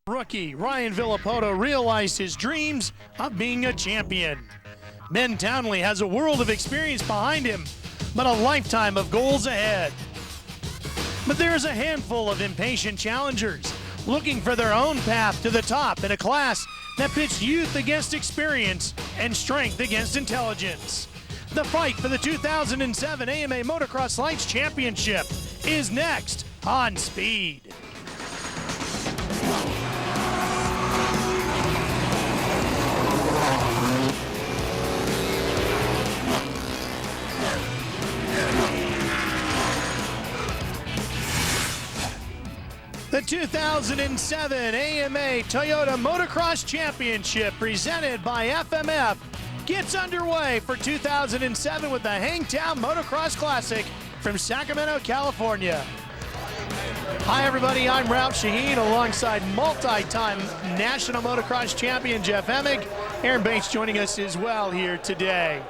Rookie Ryan Villopoto realized his dreams of being a champion. Ben Townley has a world of experience behind him, but a lifetime of goals ahead. But there's a handful of impatient challengers looking for their own path to the top in a class that pits youth against experience and strength against intelligence. The fight for the 2007 AMA Motocross Lites Championship is next on Speed. The 2007 AMA Toyota Motocross Championship presented by FMF gets underway for 2007 with the Hangtown Motocross Classic from Sacramento, California. Hi everybody, I'm Ralph Shaheen alongside multi-time National Motocross Champion Jeff Emig. Aaron Bates joining us as well here today.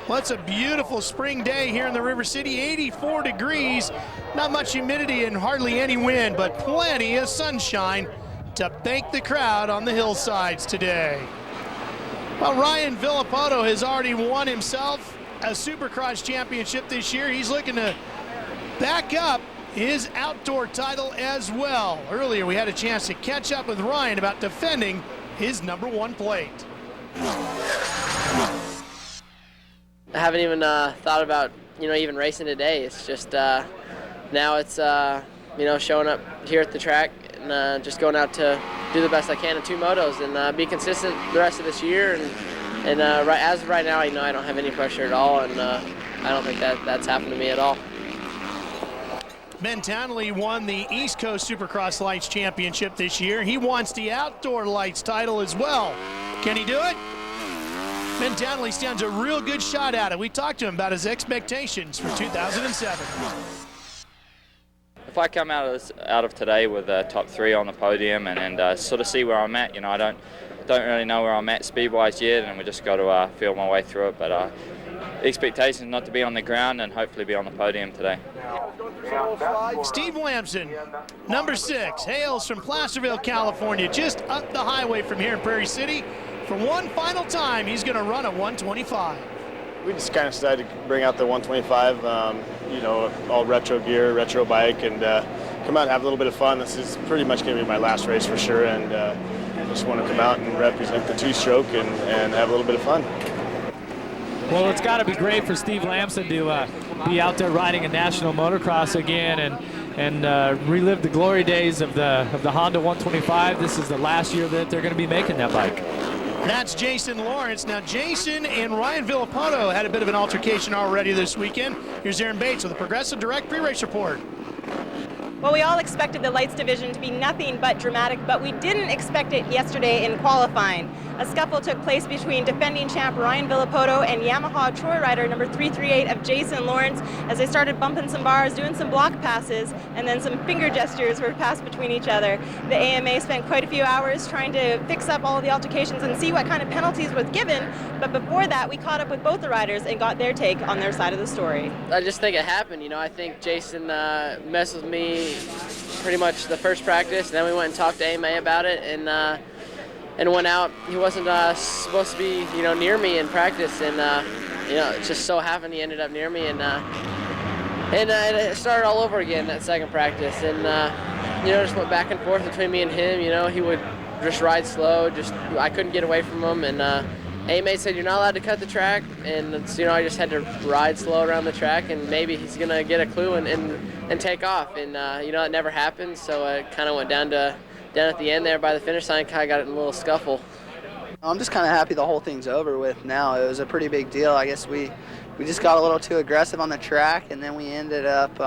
Well, it's a beautiful spring day here in the River City, 84 degrees, not much humidity and hardly any wind, but plenty of sunshine to bake the crowd on the hillsides today. Well, Ryan Villopoto has already won himself a Supercross championship this year. He's looking to back up his outdoor title as well. Earlier, we had a chance to catch up with Ryan about defending his #1 plate. I haven't even thought about, even racing today. It's just now it's, showing up here at the track and just going out to do the best I can in 2 motos and be consistent the rest of this year. And as of right now, I don't have any pressure at all, and I don't think that's happened to me at all. Ben Townley won the East Coast Supercross Lites Championship this year. He wants the Outdoor Lights title as well. Can he do it? Ben Townley stands a real good shot at it. We talked to him about his expectations for 2007. If I come out of today with top 3 on the podium and sort of see where I'm at, I don't really know where I'm at speed-wise yet, and we just got to feel my way through it. But expectations not to be on the ground and hopefully be on the podium today. Steve Lamson, #6, hails from Placerville, California, just up the highway from here in Prairie City. For one final time, he's going to run a 125. We just kind of decided to bring out the 125, all retro gear, retro bike, and come out and have a little bit of fun. This is pretty much going to be my last race for sure, and just want to come out and represent the 2-stroke and have a little bit of fun. Well, it's got to be great for Steve Lamson to be out there riding a national motocross again and relive the glory days of the Honda 125. This is the last year that they're going to be making that bike. That's Jason Lawrence. Now, Jason and Ryan Villopoto had a bit of an altercation already this weekend. Here's Aaron Bates with a Progressive Direct pre-race report. Well, we all expected the Lights division to be nothing but dramatic, but we didn't expect it yesterday in qualifying. A scuffle took place between defending champ Ryan Villopoto and Yamaha Troy rider number 338 of Jason Lawrence as they started bumping some bars, doing some block passes, and then some finger gestures were passed between each other. The AMA spent quite a few hours trying to fix up all of the altercations and see what kind of penalties were given, but before that, we caught up with both the riders and got their take on their side of the story. I just think it happened. I think Jason messed with me pretty much the first practice, and then we went and talked to AMA about it, and went out. He wasn't supposed to be, near me in practice, and it just so happened he ended up near me, and it started all over again that second practice, and just went back and forth between me and him. He would just ride slow, I couldn't get away from him, and AMA said you're not allowed to cut the track, and I just had to ride slow around the track, and maybe he's gonna get a clue and take off, and it never happened, so it kind of went down at the end there by the finish line, kind of got in a little scuffle. I'm just kind of happy the whole thing's over with now. It was a pretty big deal. I guess we just got a little too aggressive on the track, and then we ended up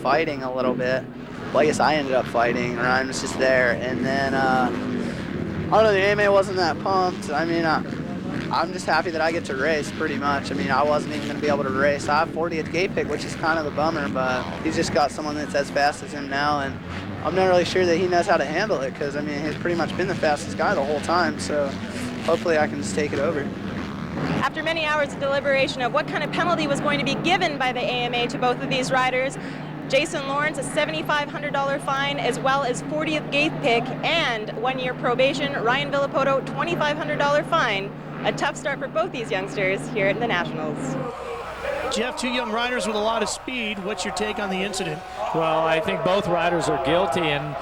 fighting a little bit. Well, I guess I ended up fighting. Ryan was just there, and then I don't know, the AMA wasn't that pumped. I'm just happy that I get to race, pretty much. I wasn't even going to be able to race. I have 40th gate pick, which is kind of a bummer, but he's just got someone that's as fast as him now, and I'm not really sure that he knows how to handle it because, he's pretty much been the fastest guy the whole time, so hopefully I can just take it over. After many hours of deliberation of what kind of penalty was going to be given by the AMA to both of these riders, Jason Lawrence, a $7,500 fine, as well as 40th gate pick and 1-year probation. Ryan Villopoto, $2,500 fine. A tough start for both these youngsters here at the Nationals. Jeff, two young riders with a lot of speed. What's your take on the incident? Well, I think both riders are guilty, and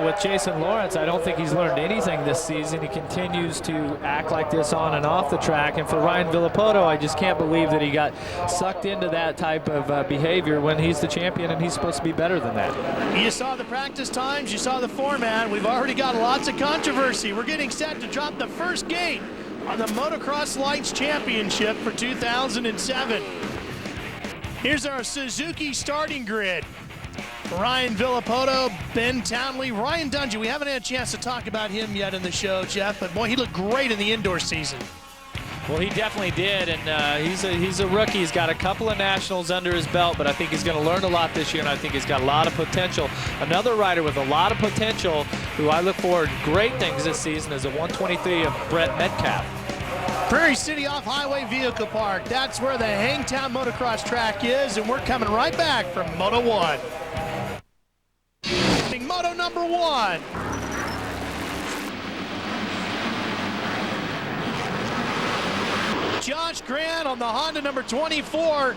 with Jason Lawrence, I don't think he's learned anything this season. He continues to act like this on and off the track, and for Ryan Villopoto, I just can't believe that he got sucked into that type of behavior when he's the champion and he's supposed to be better than that. You saw the practice times, you saw the format. We've already got lots of controversy. We're getting set to drop the first gate on the Motocross Lites Championship for 2007. Here's our Suzuki starting grid. Ryan Villopoto, Ben Townley, Ryan Dungey. We haven't had a chance to talk about him yet in the show, Jeff, but boy, he looked great in the indoor season. Well, he definitely did, and he's a rookie. He's got a couple of nationals under his belt, but I think he's going to learn a lot this year, and I think he's got a lot of potential. Another rider with a lot of potential who I look forward to great things this season is a 123 of Brett Metcalf. Prairie City Off-Highway Vehicle Park. That's where the Hangtown Motocross track is, and we're coming right back from Moto 1. Moto number 1. Josh Grant on the Honda number 24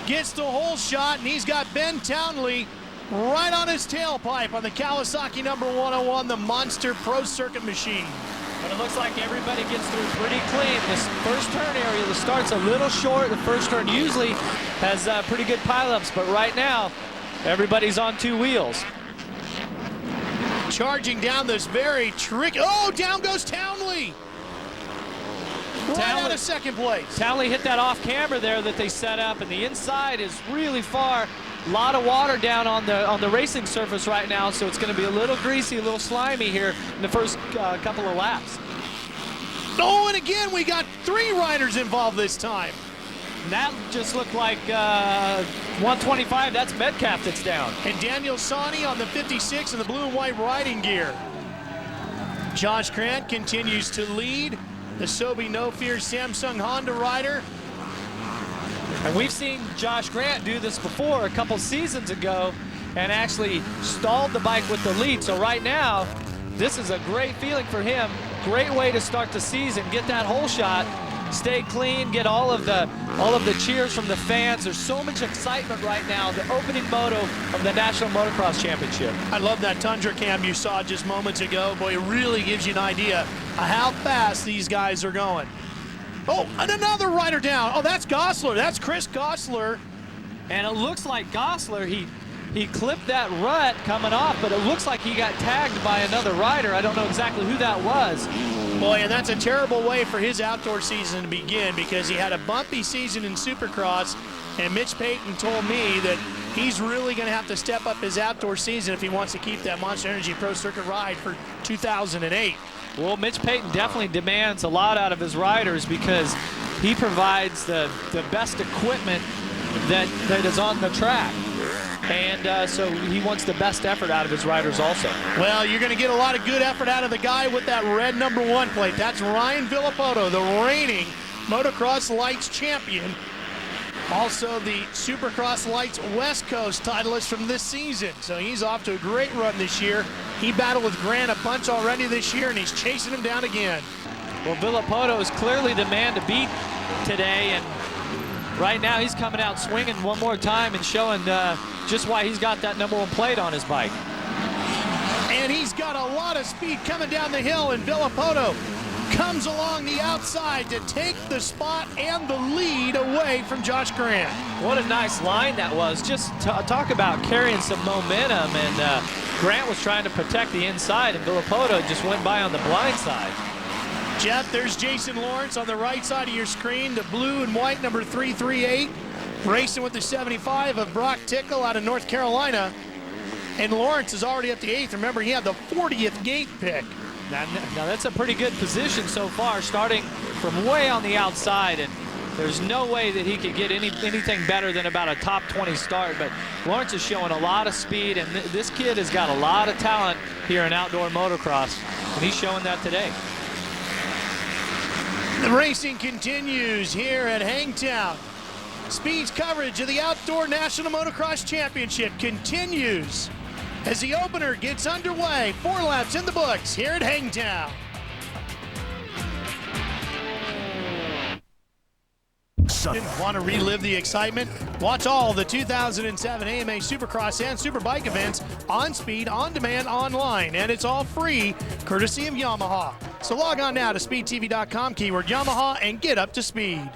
gets the whole shot, and he's got Ben Townley right on his tailpipe on the Kawasaki number 101, the Monster Pro Circuit machine. But it looks like everybody gets through pretty clean. This first turn area, the start's a little short. The first turn usually has pretty good pileups, but right now, everybody's on two wheels. Charging down this very tricky, oh, down goes Townley. Right out of second place. Townley hit that off camera there that they set up, and the inside is really far. A lot of water down on the racing surface right now, so it's going to be a little greasy, a little slimy here in the first couple of laps. Oh, and again, we got 3 riders involved this time. And that just looked like 125. That's Metcalf that's down. And Daniel Sani on the 56 in the blue and white riding gear. Josh Grant continues to lead. The Sobe No Fear Samsung Honda rider. And we've seen Josh Grant do this before a couple seasons ago and actually stalled the bike with the lead. So right now, this is a great feeling for him. Great way to start the season. Get that whole shot, stay clean, get all of the cheers from the fans. There's so much excitement right now. The opening moto of the National Motocross Championship. I love that Tundra cam you saw just moments ago. Boy, it really gives you an idea of how fast these guys are going. Oh, and another rider down. Oh, that's Gosselaar. That's Chris Gosselaar. And it looks like Gosselaar, he clipped that rut coming off, but it looks like he got tagged by another rider. I don't know exactly who that was. Boy, and that's a terrible way for his outdoor season to begin, because he had a bumpy season in Supercross, and Mitch Payton told me that he's really going to have to step up his outdoor season if he wants to keep that Monster Energy Pro Circuit ride for 2008. Well, Mitch Payton definitely demands a lot out of his riders because he provides the best equipment that is on the track. And so he wants the best effort out of his riders also. Well, you're going to get a lot of good effort out of the guy with that red number 1 plate. That's Ryan Villopoto, the reigning Motocross Lites champion. Also the Supercross Lites West Coast titleist from this season. So he's off to a great run this year. He battled with Grant a bunch already this year, and he's chasing him down again. Well, Villopoto is clearly the man to beat today, and right now he's coming out swinging one more time and showing just why he's got that number 1 plate on his bike. And he's got a lot of speed coming down the hill, and Villopoto comes along the outside to take the spot and the lead away from Josh Grant. What a nice line that was. Just talk about carrying some momentum, and Grant was trying to protect the inside, and Villopoto just went by on the blind side. Jeff, there's Jason Lawrence on the right side of your screen, the blue and white number 338, racing with the 75 of Broc Hepler out of North Carolina. And Lawrence is already up to 8th. Remember, he had the 40th gate pick. Now that's a pretty good position so far, starting from way on the outside, and there's no way that he could get anything better than about a top 20 start. But Lawrence is showing a lot of speed, and this kid has got a lot of talent here in outdoor motocross, and he's showing that today. The racing continues here at Hangtown. Speed's coverage of the Outdoor National Motocross Championship continues as the opener gets underway. 4 laps in the books here at Hangtown. Want to relive the excitement? Watch all the 2007 AMA Supercross and Superbike events on Speed, on demand, online, and it's all free, courtesy of Yamaha. So log on now to speedtv.com, keyword Yamaha, and get up to speed.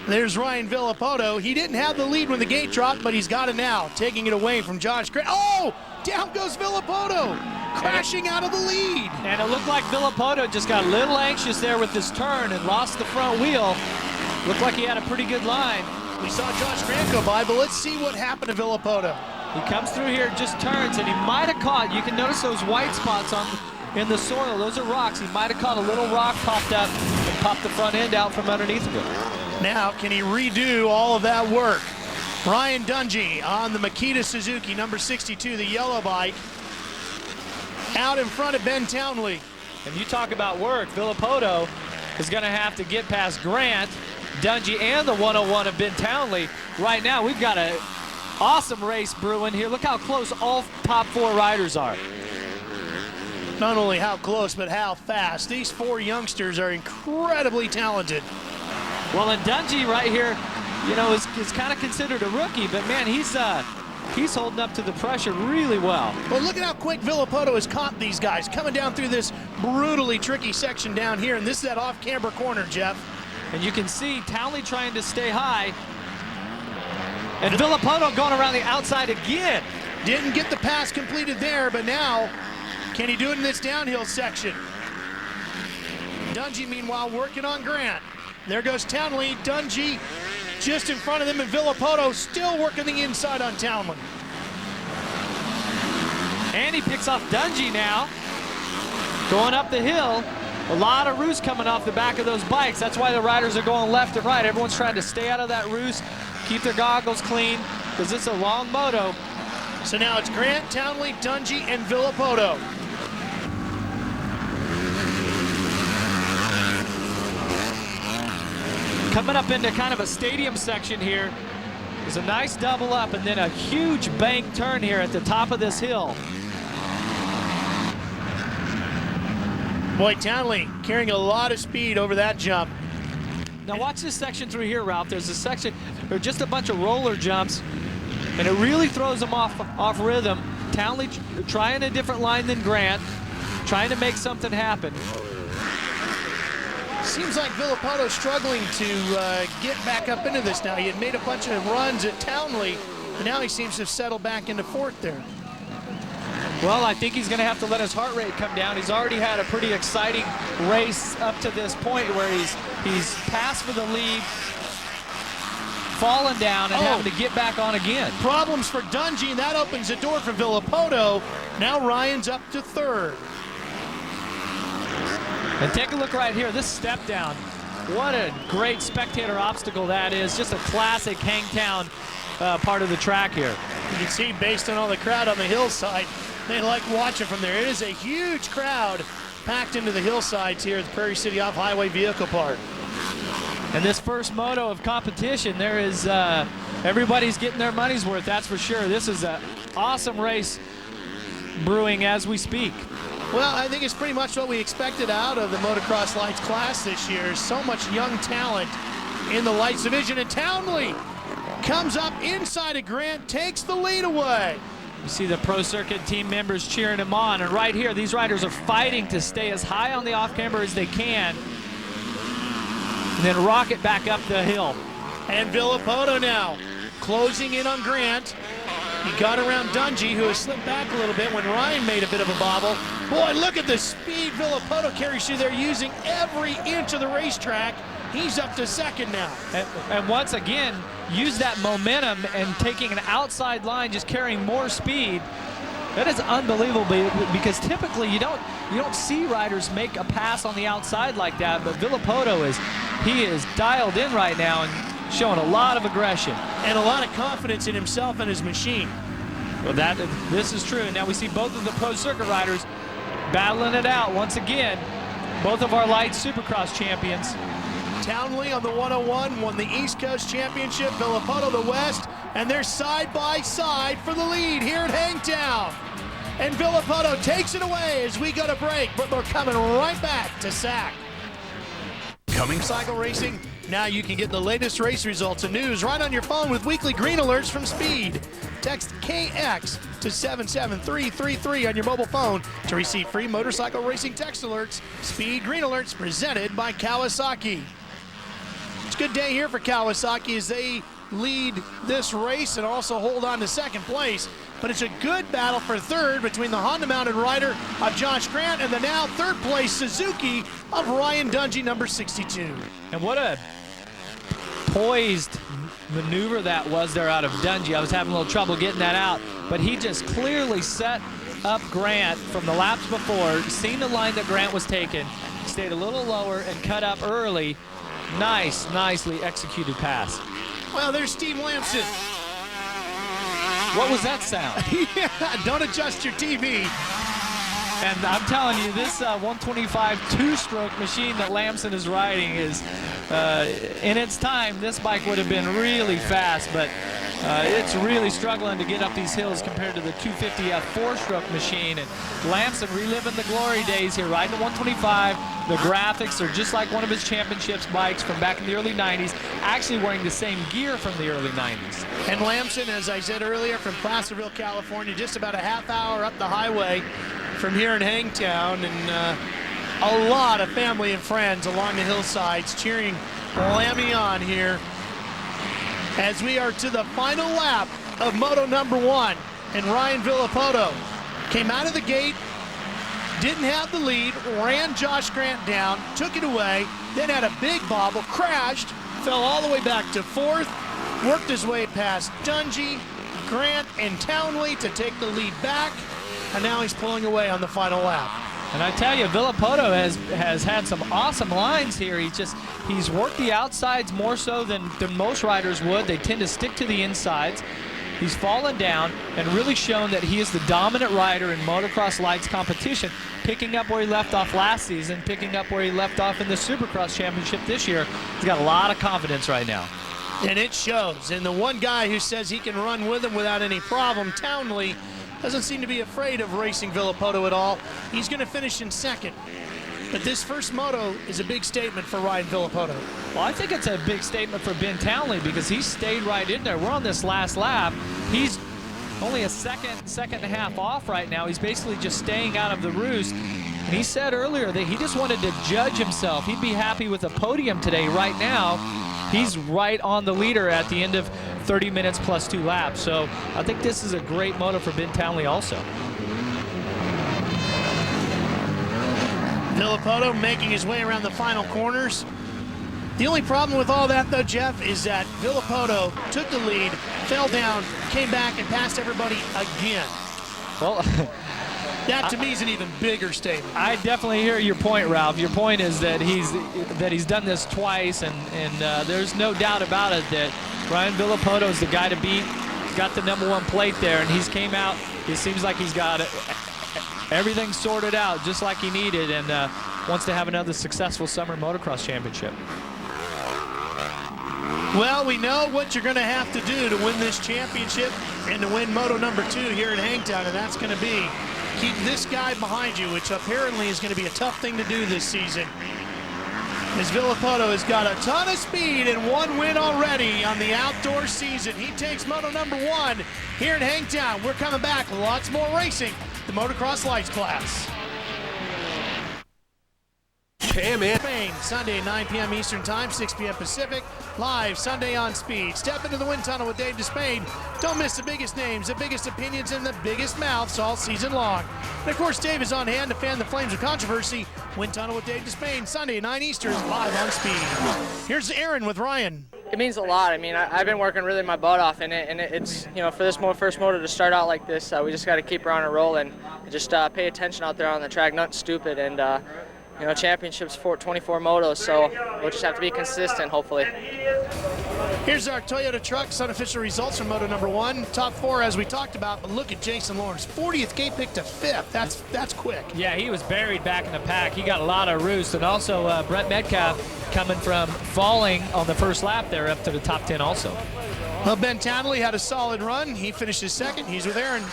There's Ryan Villopoto. He didn't have the lead when the gate dropped, but he's got it now, taking it away from Josh Grant. Oh, down goes Villopoto, crashing out of the lead. And it looked like Villopoto just got a little anxious there with this turn and lost the front wheel. Looked like he had a pretty good line. We saw Josh Grant go by, but let's see what happened to Villopoto. He comes through here, just turns, and he might have caught, you can notice those white spots in the soil. Those are rocks. He might have caught a little rock popped up and popped the front end out from underneath of it. Now, can he redo all of that work? Ryan Dungey on the Makita Suzuki, number 62, the yellow bike, out in front of Ben Townley. And you talk about work, Villopoto is going to have to get past Grant, Dungey, and the 101 of Ben Townley. Right now, we've got an awesome race brewing here. Look how close all top 4 riders are. Not only how close, but how fast. These 4 youngsters are incredibly talented. Well, and Dungey right here, you know, is kind of considered a rookie, but man, he's holding up to the pressure really well. Well, look at how quick Villopoto has caught these guys coming down through this brutally tricky section down here, and this is that off-camber corner, Jeff. And you can see Townley trying to stay high, and Villopoto going around the outside again. Didn't get the pass completed there, but now, can he do it in this downhill section? Dungey, meanwhile, working on Grant. There goes Townley, Dungey just in front of them, and Villopoto still working the inside on Townley. And he picks off Dungey now, going up the hill. A lot of roost coming off the back of those bikes. That's why the riders are going left and right. Everyone's trying to stay out of that roost, keep their goggles clean, because it's a long moto. So now it's Grant, Townley, Dungey, and Villopoto. Coming up into kind of a stadium section here. There's a nice double up and then a huge bank turn here at the top of this hill. Boy, Townley carrying a lot of speed over that jump. Now watch this section through here, Ralph. There's a section, there's just a bunch of roller jumps, and it really throws them off rhythm. Townley trying a different line than Grant, trying to make something happen. Seems like Villopoto struggling to get back up into this now. He had made a bunch of runs at Townley, but now he seems to have settled back into 4th there. Well, I think he's going to have to let his heart rate come down. He's already had a pretty exciting race up to this point where he's passed for the lead, fallen down, and having to get back on again. Problems for Dungey, and that opens the door for Villopoto. Now Ryan's up to 3rd. And take a look right here, this step down. What a great spectator obstacle that is. Just a classic Hangtown part of the track here. You can see based on all the crowd on the hillside, they like watching from there. It is a huge crowd packed into the hillsides here at the Prairie City Off-Highway Vehicle Park. And this first moto of competition, there is, everybody's getting their money's worth, that's for sure. This is an awesome race brewing as we speak. Well, I think it's pretty much what we expected out of the Motocross Lites class this year. So much young talent in the Lites division. And Townley comes up inside of Grant, takes the lead away. You see the Pro Circuit team members cheering him on. And right here, these riders are fighting to stay as high on the off-camber as they can, and then rocket back up the hill. And Villopoto now closing in on Grant. He got around Dungey, who has slipped back a little bit when Ryan made a bit of a bobble. Boy, look at the speed Villopoto carries through there, using every inch of the racetrack. He's up to 2nd now. And once again, use that momentum and taking an outside line, just carrying more speed. That is unbelievable, because typically you don't see riders make a pass on the outside like that, but Villopoto is dialed in right now and showing a lot of aggression. And a lot of confidence in himself and his machine. Well, this is true. And now we see both of the Pro Circuit riders battling it out once again. Both of our Lites Supercross champions. Townley on the 101 won the East Coast Championship, Villopoto the West, and they're side by side for the lead here at Hangtown. And Villopoto takes it away as we go to break, but we're coming right back to Sac. Coming cycle racing, now you can get the latest race results and news right on your phone with weekly green alerts from Speed. Text KX to 77333 on your mobile phone to receive free motorcycle racing text alerts. Speed Green Alerts presented by Kawasaki. It's a good day here for Kawasaki as they lead this race and also hold on to second place. But it's a good battle for third between the Honda-mounted rider of Josh Grant and the now third-place Suzuki of Ryan Dungey, number 62. And what a poised maneuver that was there out of Dungey. I was having a little trouble getting that out, but he just clearly set up Grant from the laps before, seen the line that Grant was taking, stayed a little lower and cut up early. Nicely executed pass. Well, there's Steve Lamson. What was that sound? Yeah, don't adjust your TV. And I'm telling you, this 125 two-stroke machine that Lamson is riding is, in its time, this bike would have been really fast, but it's really struggling to get up these hills compared to the 250F four-stroke machine. And Lamson reliving the glory days here, riding the 125. The graphics are just like one of his championships bikes from back in the early 90s, actually wearing the same gear from the early 90s. And Lamson, as I said earlier, from Placerville, California, just about a half hour up the highway from here in Hangtown, and a lot of family and friends along the hillsides cheering Lammy on here as we are to the final lap of Moto number 1. And Ryan Villopoto came out of the gate, didn't have the lead, ran Josh Grant down, took it away, then had a big bobble, crashed, fell all the way back to 4th, worked his way past Dungey, Grant, and Townley to take the lead back, and now he's pulling away on the final lap. And I tell you, Villopoto has had some awesome lines here. He's worked the outsides more so than most riders would. They tend to stick to the insides. He's fallen down and really shown that he is the dominant rider in motocross lights competition, picking up where he left off last season, picking up where he left off in the Supercross Championship this year. He's got a lot of confidence right now. And it shows. And the one guy who says he can run with him without any problem, Townley, doesn't seem to be afraid of racing Villopoto at all. He's going to finish in second. But this first moto is a big statement for Ryan Villopoto. Well, I think it's a big statement for Ben Townley because he stayed right in there. We're on this last lap. He's only a second and a half off right now. He's basically just staying out of the roost. And he said earlier that he just wanted to judge himself. He'd be happy with a podium today. Right now, he's right on the leader at the end of 30 minutes plus 2 laps. So I think this is a great moto for Ben Townley also. Villopoto making his way around the final corners. The only problem with all that, though, Jeff, is that Villopoto took the lead, fell down, came back, and passed everybody again. Well, that to me is an even bigger statement. I definitely hear your point, Ralph. Your point is that he's done this twice, and there's no doubt about it that Ryan Villopoto is the guy to beat. He's got the #1 plate there, and he's came out. It seems like he's got everything sorted out just like he needed, and wants to have another successful summer motocross championship. Well, we know what you're going to have to do to win this championship and to win Moto number 2 here in Hangtown, and that's going to be keep this guy behind you, which apparently is going to be a tough thing to do this season. As Villopoto has got a ton of speed and 1 win already on the outdoor season. He takes Moto number 1 here in Hangtown. We're coming back with lots more racing, the Motocross Lights class. Spain, Sunday, 9 p.m. Eastern Time, 6 p.m. Pacific, live Sunday on Speed. Step into the wind tunnel with Dave Despain. Don't miss the biggest names, the biggest opinions, and the biggest mouths all season long. And of course, Dave is on hand to fan the flames of controversy. Wind tunnel with Dave Despain, Sunday, 9 Eastern, live on Speed. Here's Aaron with Ryan. It means a lot. I mean, I've been working really my butt off in it, and it's, for this first moto to start out like this, we just got to keep her on a roll and just pay attention out there on the track, nothing stupid, and championships for 24 motos, so we'll just have to be consistent, hopefully. Here's our Toyota Trucks unofficial results from Moto number 1. Top 4 as we talked about, but look at Jason Lawrence. 40th gate pick to 5th. That's quick. Yeah, he was buried back in the pack. He got a lot of roost. And also Brett Metcalf coming from falling on the first lap there up to the top 10 also. Well, Ben Townley had a solid run. He finishes second. He's with Aaron.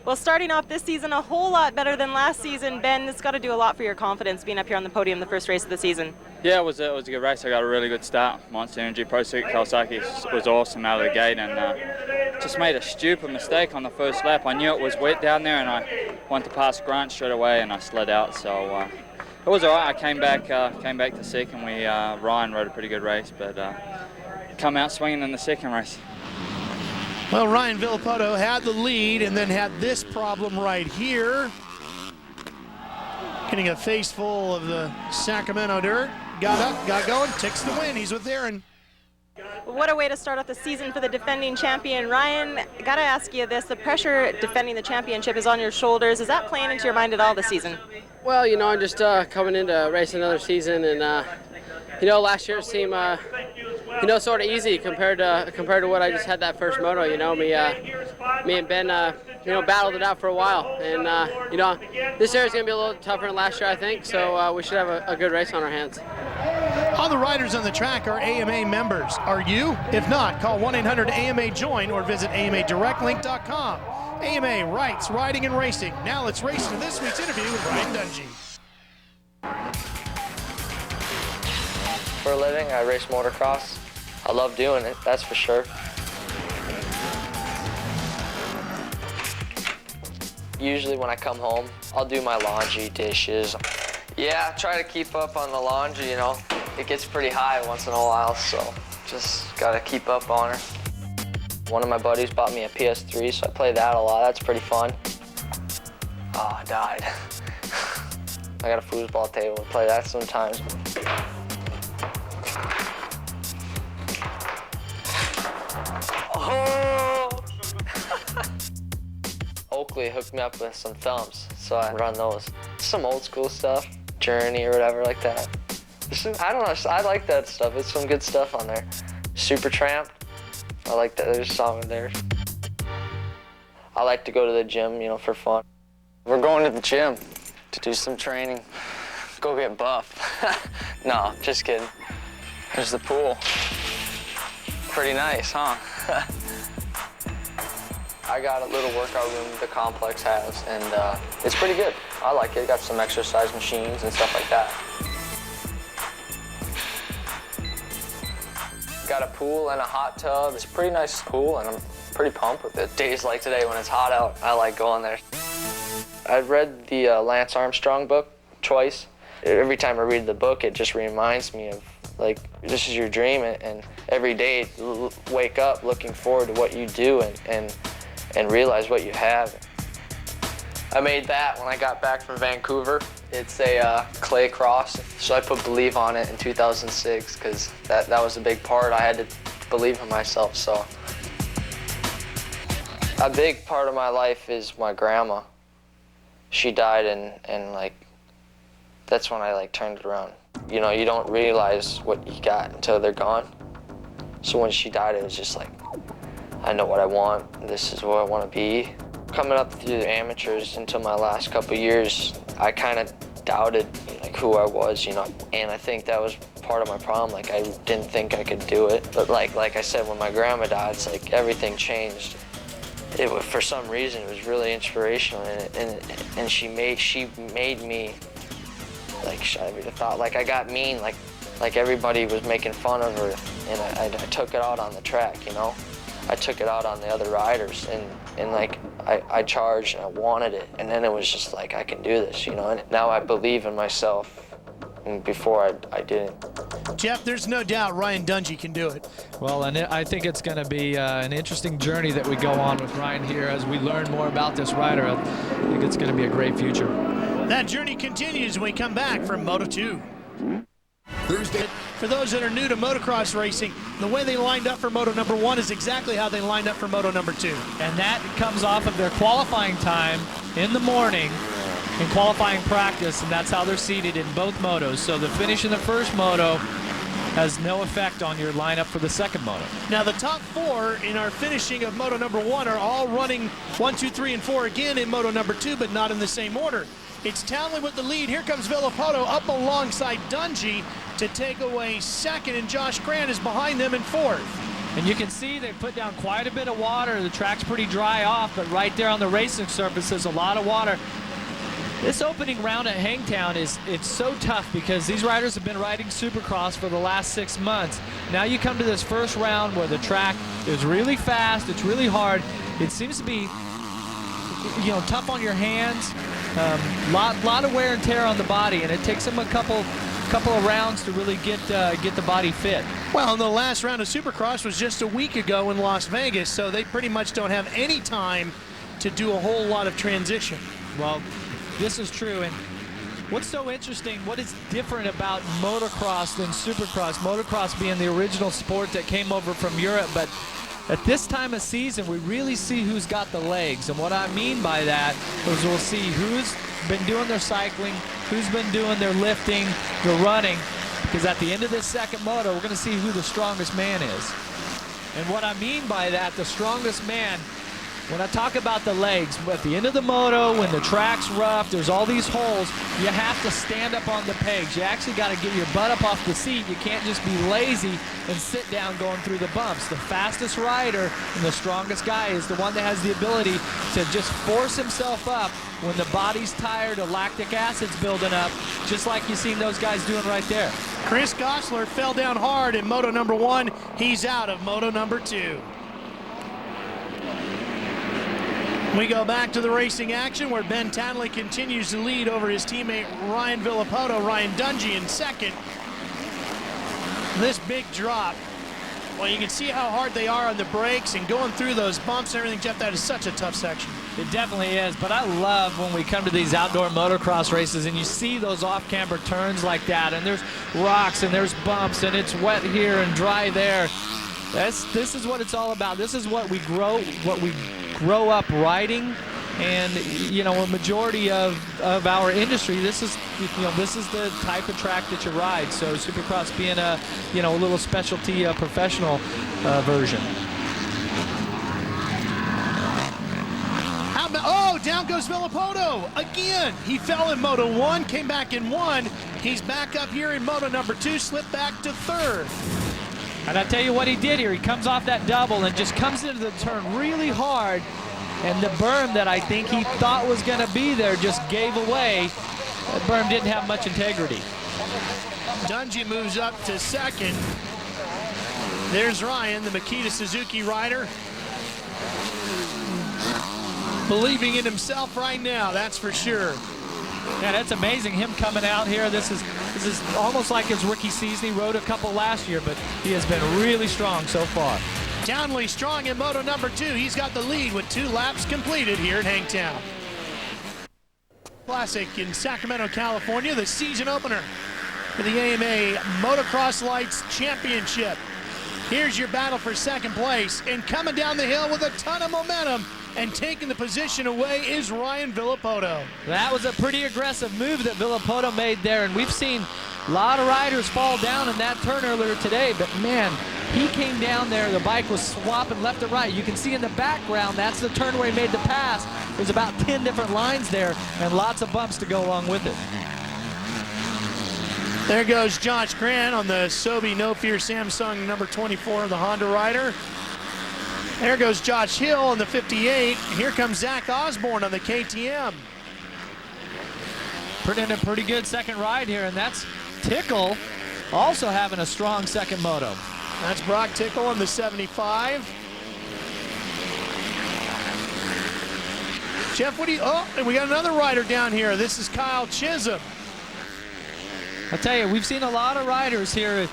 Well, starting off this season a whole lot better than last season. Ben, it's got to do a lot for your confidence being up here on the podium the first race of the season. Yeah, it was a good race. I got a really good start. Monster Energy Pro Circuit Kawasaki was awesome out of the gate, and just made a stupid mistake on the first lap. I knew it was wet down there, and I wanted to pass Grant straight away, and I slid out. So it was all right. I came back to second. Ryan rode a pretty good race, but come out swinging in the second race. Well, Ryan Villopoto had the lead and then had this problem right here. Getting a face full of the Sacramento dirt. Got up, got going, takes the win. He's with Aaron. What a way to start off the season for the defending champion. Ryan, got to ask you this. The pressure defending the championship is on your shoulders. Is that playing into your mind at all this season? Well, I'm just coming into racing another season, and last year seemed sort of easy compared to what I just had that first moto. Me and Ben battled it out for a while, and this year is going to be a little tougher than last year, I think. So we should have a good race on our hands. All the riders on the track are AMA members. Are you? If not, call 1-800-AMA-JOIN or visit AMADirectLink.com. AMA writes riding and racing. Now let's race into this week's interview with Ryan Dungey. For a living, I race motocross. I love doing it, that's for sure. Usually when I come home, I'll do my laundry, dishes. Yeah, try to keep up on the laundry, It gets pretty high once in a while, so just gotta keep up on her. One of my buddies bought me a PS3, so I play that a lot. That's pretty fun. Oh, I died. I got a foosball table, I play that sometimes. Oh! Oakley hooked me up with some thumbs, so I run those. Some old school stuff, Journey or whatever like that. I don't know, I like that stuff. It's some good stuff on there. Supertramp, I like that. There's a song in there. I like to go to the gym, for fun. We're going to the gym to do some training. Go get buff. No, just kidding. There's the pool. Pretty nice, huh? I got a little workout room the complex has, and it's pretty good. I like it. Got some exercise machines and stuff like that. Got a pool and a hot tub. It's a pretty nice pool, and I'm pretty pumped with it. Days like today when it's hot out, I like going there. I've read the Lance Armstrong book twice. Every time I read the book, it just reminds me of, this is your dream, and every day wake up looking forward to what you do and realize what you have. I made that when I got back from Vancouver. It's a clay cross, so I put Believe on it in 2006 because that was a big part. I had to believe in myself, so. A big part of my life is my grandma. She died and that's when I turned it around. You don't realize what you got until they're gone. So when she died, it was just I know what I want. This is what I want to be. Coming up through the amateurs until my last couple of years, I kind of doubted who I was, and I think that was part of my problem. I didn't think I could do it. But like I said, when my grandma died, it's everything changed. For some reason, it was really inspirational, and she made me. I would have thought, I got mean, everybody was making fun of her, and I took it out on the track, I took it out on the other riders, and I charged and I wanted it, and then it was just I can do this, and now I believe in myself, and before I didn't. Jeff, there's no doubt Ryan Dungey can do it. Well, and I think it's going to be an interesting journey that we go on with Ryan here as we learn more about this rider. I think it's going to be a great future. That journey continues when we come back from Moto 2. Thursday. For those that are new to motocross racing, the way they lined up for Moto number 1 is exactly how they lined up for Moto number 2. And that comes off of their qualifying time in the morning in qualifying practice, and that's how they're seated in both motos. So the finish in the first moto has no effect on your lineup for the second moto. Now the top 4 in our finishing of Moto number 1 are all running 1, 2, 3, and 4 again in Moto number 2, but not in the same order. It's Townley with the lead. Here comes Villopoto up alongside Dungey to take away second, and Josh Grant is behind them in 4th. And you can see they put down quite a bit of water. The track's pretty dry off, but right there on the racing surface there's a lot of water. This opening round at Hangtown it's so tough because these riders have been riding Supercross for the last 6 months. Now you come to this first round where the track is really fast, it's really hard. It seems to be, you know, tough on your hands. Lot of wear and tear on the body, and it takes them a couple of rounds to really get the body fit. Well, and the last round of Supercross was just a week ago in Las Vegas, so they pretty much don't have any time to do a whole lot of transition. Well, this is true, and what's so interesting, what is different about motocross than Supercross? Motocross being the original sport that came over from Europe, but at this time of season, we really see who's got the legs. And what I mean by that is we'll see who's been doing their cycling, who's been doing their lifting, their running, because at the end of this second moto, we're going to see who the strongest man is. And what I mean by that, the strongest man, when I talk about the legs, at the end of the moto, when the track's rough, there's all these holes, you have to stand up on the pegs. You actually got to get your butt up off the seat. You can't just be lazy and sit down going through the bumps. The fastest rider and the strongest guy is the one that has the ability to just force himself up when the body's tired, the lactic acid's building up, just like you've seen those guys doing right there. Chris Gosselaar fell down hard in Moto number 1. He's out of Moto number 2. We go back to the racing action where Ben Townley continues to lead over his teammate Ryan Villopoto. Ryan Dungey in second. This big drop. Well, you can see how hard they are on the brakes and going through those bumps and everything, Jeff. That is such a tough section. It definitely is, but I love when we come to these outdoor motocross races and you see those off-camber turns like that, and there's rocks and there's bumps and it's wet here and dry there. This is what it's all about. This is what we grow up riding, and you know, a majority of our industry, this is the type of track that you ride. So Supercross being a a little specialty professional version. Oh, down goes Villopoto again. He fell in Moto 1, came back in 1. He's back up here in Moto number 2, slipped back to 3rd. And I tell you what he did here. He comes off that double and just comes into the turn really hard. And the berm that I think he thought was going to be there just gave away. That berm didn't have much integrity. Dungey moves up to 2nd. There's Ryan, the Makita Suzuki rider. Believing in himself right now, that's for sure. Yeah, that's amazing, him coming out here. This is almost like his rookie season. He rode a couple last year, but he has been really strong so far. Townley strong in Moto number 2. He's got the lead with 2 laps completed here at Hangtown. Classic in Sacramento, California, the season opener for the AMA Motocross Lites Championship. Here's your battle for second place, and coming down the hill with a ton of momentum and taking the position away is Ryan Villopoto. That was a pretty aggressive move that Villopoto made there, and we've seen a lot of riders fall down in that turn earlier today, but man, he came down there, the bike was swapping left to right. You can see in the background, that's the turn where he made the pass. There's about 10 different lines there and lots of bumps to go along with it. There goes Josh Grant on the Sobe No Fear Samsung number 24 of the Honda rider. There goes Josh Hill on the 58. Here comes Zach Osborne on the KTM. Put in a pretty good second ride here, and that's Tickle also having a strong second moto. That's Broc Tickle on the 75. Jeff, what do you, oh, and we got another rider down here. This is Kyle Chisholm. I tell you, we've seen a lot of riders here.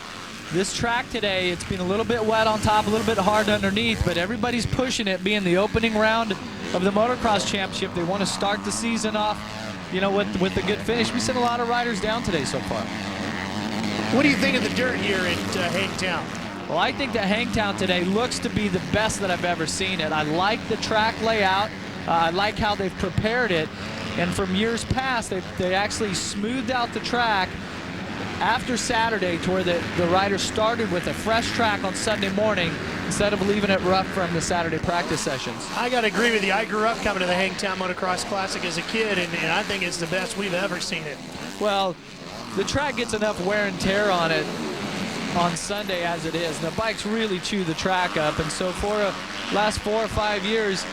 This track today, it's been a little bit wet on top, a little bit hard underneath, but everybody's pushing it, being the opening round of the Motocross Championship. They want to start the season off, with a good finish. We've seen a lot of riders down today so far. What do you think of the dirt here at Hangtown? Well, I think that Hangtown today looks to be the best that I've ever seen it. I like the track layout. I like how they've prepared it. And from years past, they actually smoothed out the track after Saturday to where the riders started with a fresh track on Sunday morning instead of leaving it rough from the Saturday practice sessions. I got to agree with you. I grew up coming to the Hangtown Motocross Classic as a kid, and I think it's the best we've ever seen it. Well, the track gets enough wear and tear on it on Sunday as it is. And the bikes really chew the track up, and so for the last 4 or 5 years,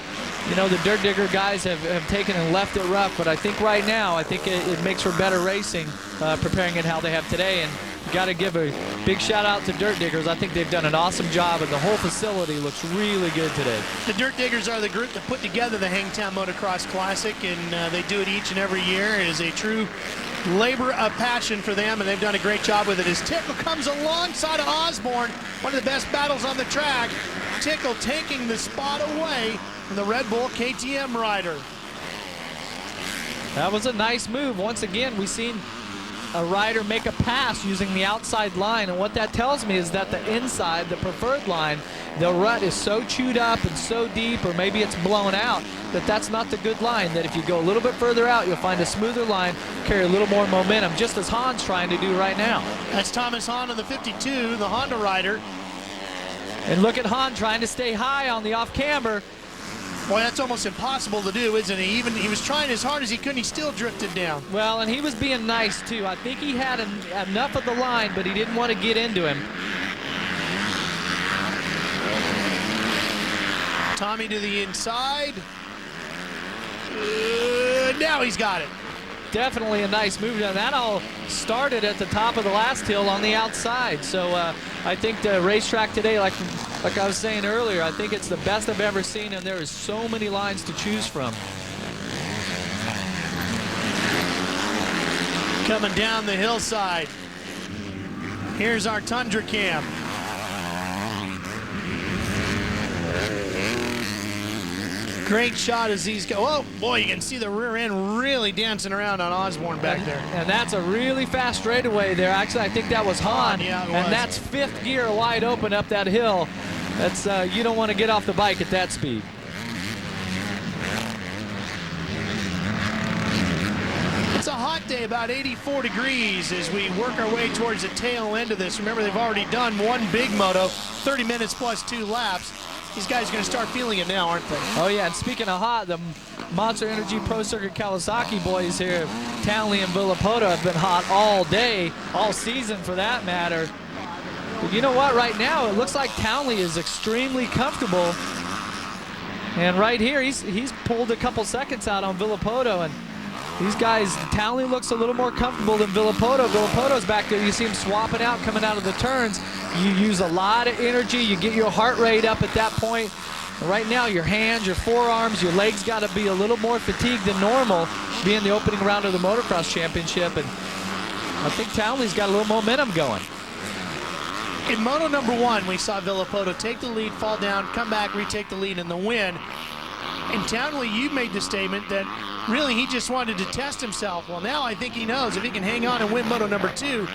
you know, the Dirt Digger guys have taken and left it rough, but I think right now, I think it makes for better racing, preparing it how they have today. And you got to give a big shout out to Dirt Diggers. I think they've done an awesome job, and the whole facility looks really good today. The Dirt Diggers are the group that put together the Hangtown Motocross Classic, and they do it each and every year. It is a true labor of passion for them, and they've done a great job with it. As Tickle comes alongside of Osborne, one of the best battles on the track. Tickle taking the spot away from the Red Bull KTM rider. That was a nice move. Once again, we've seen a rider make a pass using the outside line, and what that tells me is that the inside, the preferred line, the rut is so chewed up and so deep, or maybe it's blown out, that's not the good line. That if you go a little bit further out, you'll find a smoother line, carry a little more momentum, just as Hahn's trying to do right now. That's Thomas Hahn on the 52, the Honda rider. And look at Hahn trying to stay high on the off-camber. Boy, that's almost impossible to do, isn't it? He was trying as hard as he could, and he still drifted down. Well, and he was being nice, too. I think he had enough of the line, but he didn't want to get into him. Tommy to the inside. Now he's got it. Definitely a nice move. And that all started at the top of the last hill on the outside. So I think the racetrack today, like I was saying earlier, I think it's the best I've ever seen, and there is so many lines to choose from. Coming down the hillside. Here's our Tundra Cam. Great shot as these go. Oh boy, you can see the rear end really dancing around on Osborne back there. And that's a really fast straightaway there. Actually, I think that was Hahn. Yeah, it was. And that's fifth gear wide open up that hill. That's you don't want to get off the bike at that speed. It's a hot day, about 84 degrees as we work our way towards the tail end of this. Remember, they've already done one big moto, 30 minutes plus 2 laps. These guys are going to start feeling it now, aren't they? Oh, yeah, and speaking of hot, the Monster Energy Pro Circuit Kawasaki boys here, Townley and Villopoto, have been hot all day, all season for that matter. But you know what? Right now, it looks like Townley is extremely comfortable. And right here, he's pulled a couple seconds out on Villopoto, and these guys, Townley looks a little more comfortable than Villopoto. Villopoto's back there. You see him swapping out, coming out of the turns. You use a lot of energy. You get your heart rate up at that point. Right now, your hands, your forearms, your legs got to be a little more fatigued than normal, being the opening round of the Motocross Championship. And I think Townley's got a little momentum going. In Moto number 1, we saw Villopoto take the lead, fall down, come back, retake the lead, and the win. And Townley, you made the statement that really he just wanted to test himself. Well, now I think he knows if he can hang on and win Moto number 2,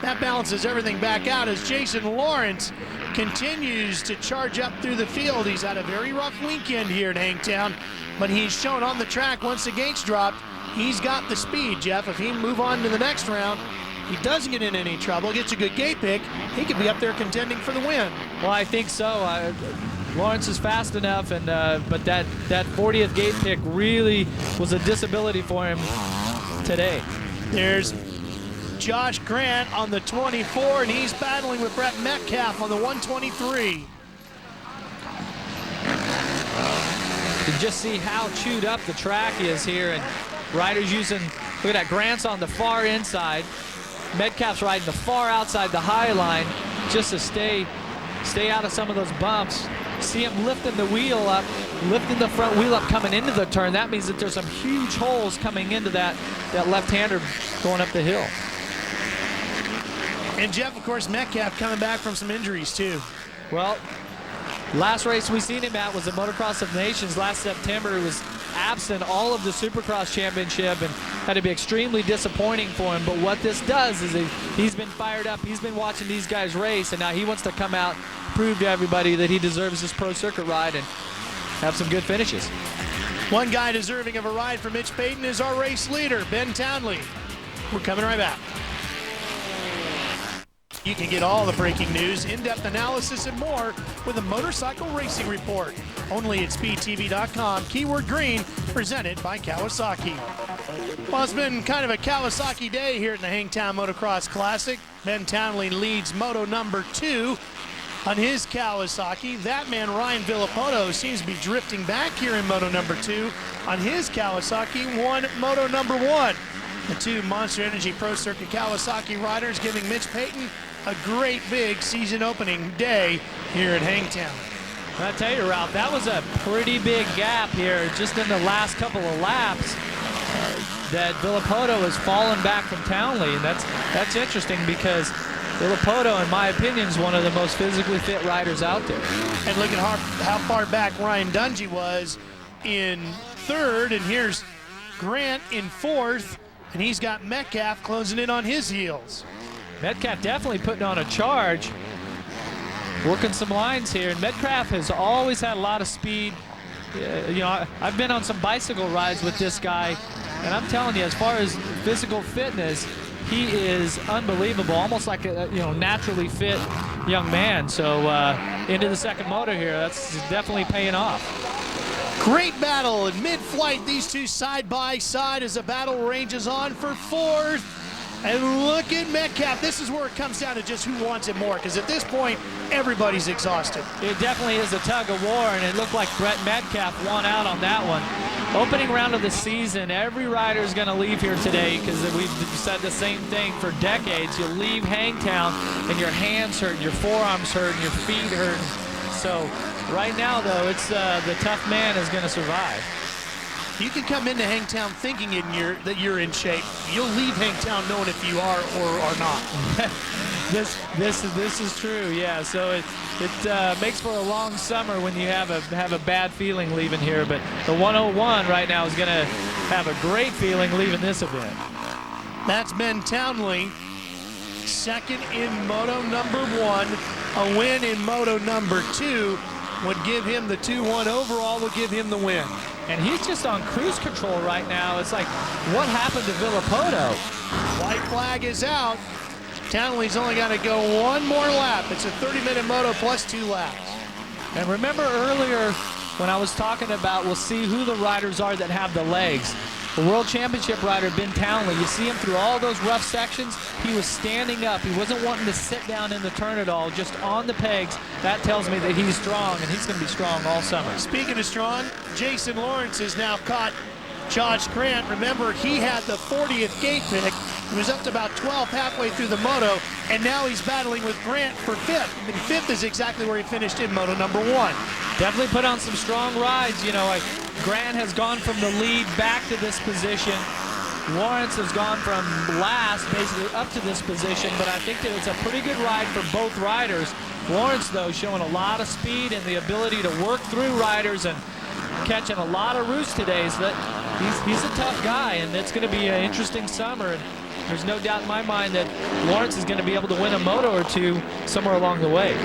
that balances everything back out as Jason Lawrence continues to charge up through the field. He's had a very rough weekend here at Hangtown, but he's shown on the track once the gates dropped, he's got the speed, Jeff. If he move on to the next round, he doesn't get in any trouble, gets a good gate pick, he could be up there contending for the win. Well, I think so. Lawrence is fast enough, and but that 40th gate pick really was a disability for him today. There's Josh Grant on the 24, and he's battling with Brett Metcalf on the 123. You just see how chewed up the track is here, and riders using, look at that, Grant's on the far inside, Metcalf's riding the far outside the high line just to stay out of some of those bumps. See him lifting the wheel up, lifting the front wheel up coming into the turn. That means that there's some huge holes coming into that left-hander going up the hill. And Jeff, of course, Metcalf coming back from some injuries too. Well, last race we seen him at was the Motocross of Nations last September. He was absent all of the Supercross Championship and had to be extremely disappointing for him. But what this does is he's been fired up. He's been watching these guys race, and now he wants to come out, prove to everybody that he deserves this pro circuit ride and have some good finishes. One guy deserving of a ride for Mitch Payton is our race leader, Ben Townley. We're coming right back. You can get all the breaking news, in-depth analysis, and more with a Motorcycle Racing Report. Only at speedtv.com, keyword green, presented by Kawasaki. Well, it's been kind of a Kawasaki day here at the Hangtown Motocross Classic. Ben Townley leads Moto number 2 on his Kawasaki. That man, Ryan Villopoto, seems to be drifting back here in Moto number 2 on his Kawasaki, won Moto number 1. The two Monster Energy Pro Circuit Kawasaki riders giving Mitch Payton a great big season opening day here at Hangtown. I tell you, Ralph, that was a pretty big gap here just in the last couple of laps that Villopoto has fallen back from Townley, and that's interesting because Villopoto, in my opinion, is one of the most physically fit riders out there. And look at how far back Ryan Dungey was in 3rd, and here's Grant in 4th, and he's got Metcalf closing in on his heels. Metcalf definitely putting on a charge, working some lines here, and Metcalf has always had a lot of speed. You know, I've been on some bicycle rides with this guy, and I'm telling you, as far as physical fitness, he is unbelievable, almost like a naturally fit young man. So into the second moto here, that's definitely paying off. Great battle in mid-flight, these two side by side as the battle rages on for 4th. And look at Metcalf. This is where it comes down to just who wants it more, because at this point, everybody's exhausted. It definitely is a tug of war, and it looked like Brett Metcalf won out on that one. Opening round of the season, every rider is going to leave here today because we've said the same thing for decades. You leave Hangtown and your hands hurt, your forearms hurt, and your feet hurt. So right now, though, it's the tough man is going to survive. You can come into Hangtown thinking that you're in shape. You'll leave Hangtown knowing if you are or are not. This is true, yeah. So it makes for a long summer when you have a bad feeling leaving here. But the 101 right now is going to have a great feeling leaving this event. That's Ben Townley, 2nd in Moto number 1. A win in Moto number 2 would give him the 2-1 overall, would give him the win. And he's just on cruise control right now. It's like, what happened to Villopoto? White flag is out. Townley's only got to go one more lap. It's a 30-minute moto plus 2 laps. And remember earlier when I was talking about we'll see who the riders are that have the legs. The World Championship rider, Ben Townley, you see him through all those rough sections. He was standing up. He wasn't wanting to sit down in the turn at all, just on the pegs. That tells me that he's strong, and he's going to be strong all summer. Speaking of strong, Jason Lawrence has now caught Josh Grant. Remember, he had the 40th gate pick. He was up to about 12 halfway through the moto, and now he's battling with Grant for 5th. And 5th is exactly where he finished in moto number 1. Definitely put on some strong rides. You know, Grant has gone from the lead back to this position. Lawrence has gone from last basically up to this position, but I think that it's a pretty good ride for both riders. Lawrence, though, showing a lot of speed and the ability to work through riders and catching a lot of roosts today. So that he's a tough guy, and it's going to be an interesting summer. And there's no doubt in my mind that Lawrence is going to be able to win a moto or two somewhere along the way.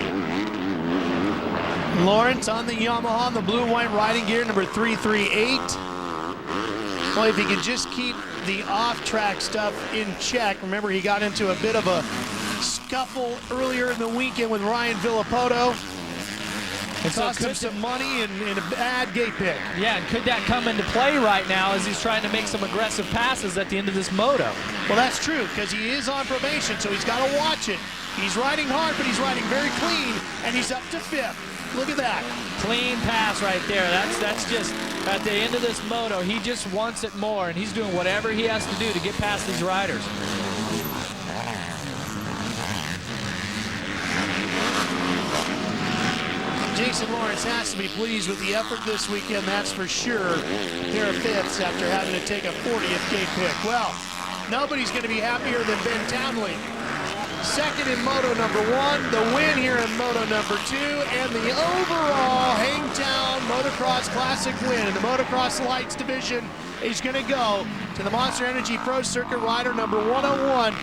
Lawrence on the Yamaha, the blue-white riding gear, number 338. Well, if he can just keep the off-track stuff in check. Remember, he got into a bit of a scuffle earlier in the weekend with Ryan Villopoto. It cost him some money and a bad gate pick. Yeah, and could that come into play right now as he's trying to make some aggressive passes at the end of this moto? Well, that's true, because he is on probation, so he's got to watch it. He's riding hard, but he's riding very clean, and he's up to 5th. Look at that. Clean pass right there. That's just, at the end of this moto, he just wants it more, and he's doing whatever he has to do to get past these riders. Jason Lawrence has to be pleased with the effort this weekend, that's for sure. Here are 5ths after having to take a 40th gate pick. Well, nobody's going to be happier than Ben Townley. 2nd in moto number 1, the win here in moto number 2, and the overall Hangtown Motocross Classic win in the Motocross Lites division is going to go to the Monster Energy Pro Circuit rider number 101,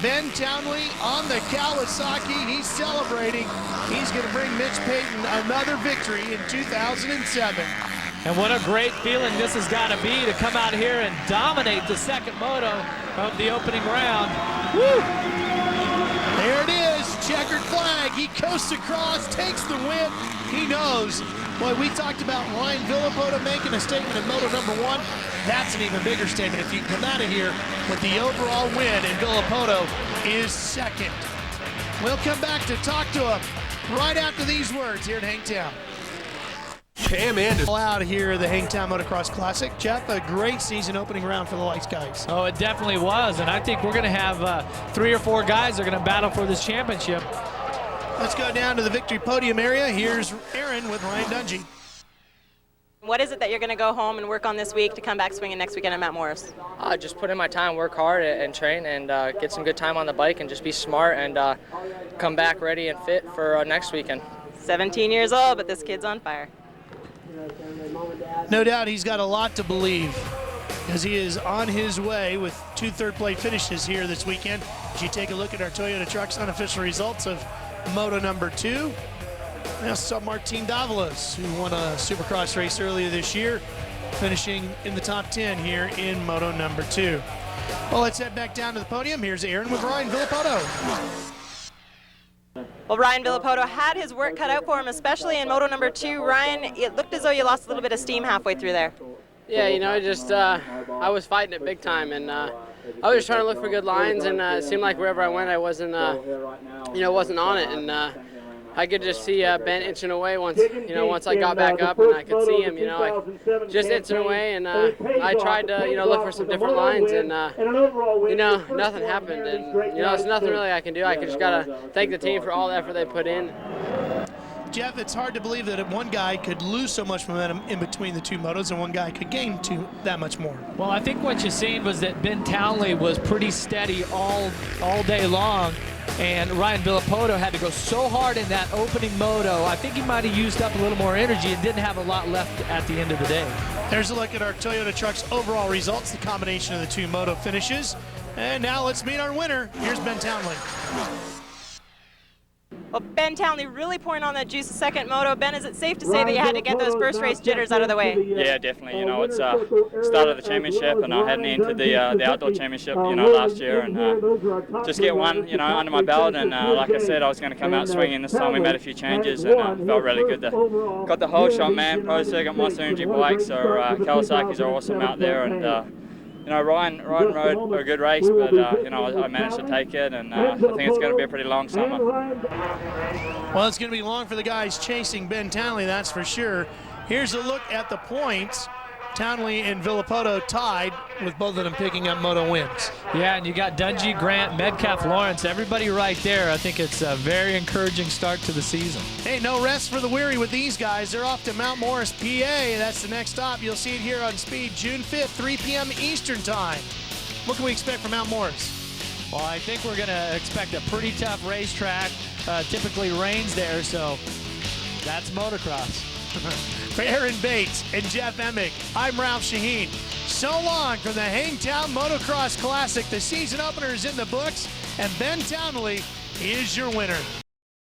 Ben Townley on the Kawasaki. He's celebrating. He's going to bring Mitch Payton another victory in 2007. And what a great feeling this has got to be to come out here and dominate the second moto of the opening round. Woo! There it is. checkered flag. He coasts across, takes the win. He knows. Boy, we talked about Ryan Villopoto making a statement in Moto number 1. That's an even bigger statement if you come out of here with the overall win, and Villopoto is second. We'll come back to talk to him right after these words here at Hangtown. Cam Anderson. Out here at the Hangtown Motocross Classic. Jeff, a great season opening round for the Lites guys. Oh, it definitely was, and I think we're going to have 3 or 4 guys that are going to battle for this championship. Let's go down to the victory podium area. Here's Aaron with Ryan Dungey. What is it that you're going to go home and work on this week to come back swinging next weekend at Mount Morris? Just put in my time, work hard, and train, and get some good time on the bike, and just be smart, and come back ready and fit for next weekend. 17 years old, but this kid's on fire. No doubt he's got a lot to believe, as he is on his way with 2 third-place finishes here this weekend. As you take a look at our Toyota Trucks unofficial results of Moto number 2. Now, Martin Davalos, who won a Supercross race earlier this year, finishing in the top 10 here in Moto number 2. Well, let's head back down to the podium. Here's Aaron with Ryan Villopoto. Well, Ryan Villopoto had his work cut out for him, especially in Moto number 2. Ryan, it looked as though you lost a little bit of steam halfway through there. Yeah, you know, just I was fighting it big time, and I was just trying to look for good lines, and it seemed like wherever I went, I wasn't, wasn't on it, and I could just see Ben inching away once I got back up, and I could see him, just inching away, and I tried to, look for some different lines, and nothing happened, and there's nothing really I can do. I just gotta thank the team for all the effort they put in. Jeff, it's hard to believe that one guy could lose so much momentum in between the 2 motos and one guy could gain that much more. Well, I think what you seen was that Ben Townley was pretty steady all day long, and Ryan Villopoto had to go so hard in that opening moto. I think he might have used up a little more energy and didn't have a lot left at the end of the day. There's a look at our Toyota Trucks overall results, the combination of the 2 moto finishes. And now let's meet our winner. Here's Ben Townley. Well, Ben Townley really pouring on that juice the second moto. Ben, is it safe to say that you had to get those first race jitters out of the way? Yeah, definitely. It's start of the championship, and I hadn't entered the outdoor championship, last year, and just get one, under my belt. And like I said, I was going to come out swinging this time. We made a few changes, and felt really good. Got the whole shot, man. Pro Circuit, Monster Energy bikes, or Kawasaki's are awesome out there, and. Ryan rode a good race, but I managed to take it, and I think it's going to be a pretty long summer. Well, it's going to be long for the guys chasing Ben Townley, that's for sure. Here's a look at the points. Townley and Villopoto tied, with both of them picking up moto wins. Yeah, and you got Dungey, Grant, Metcalf, Lawrence, everybody right there. I think it's a very encouraging start to the season. Hey, no rest for the weary with these guys. They're off to Mount Morris, PA. That's the next stop. You'll see it here on Speed, June 5th, 3 p.m. Eastern time. What can we expect from Mount Morris? Well, I think we're going to expect a pretty tough racetrack. Typically rains there, so that's motocross. For Aaron Bates and Jeff Emig, I'm Ralph Shaheen. So long from the Hangtown Motocross Classic. The season opener is in the books, and Ben Townley is your winner.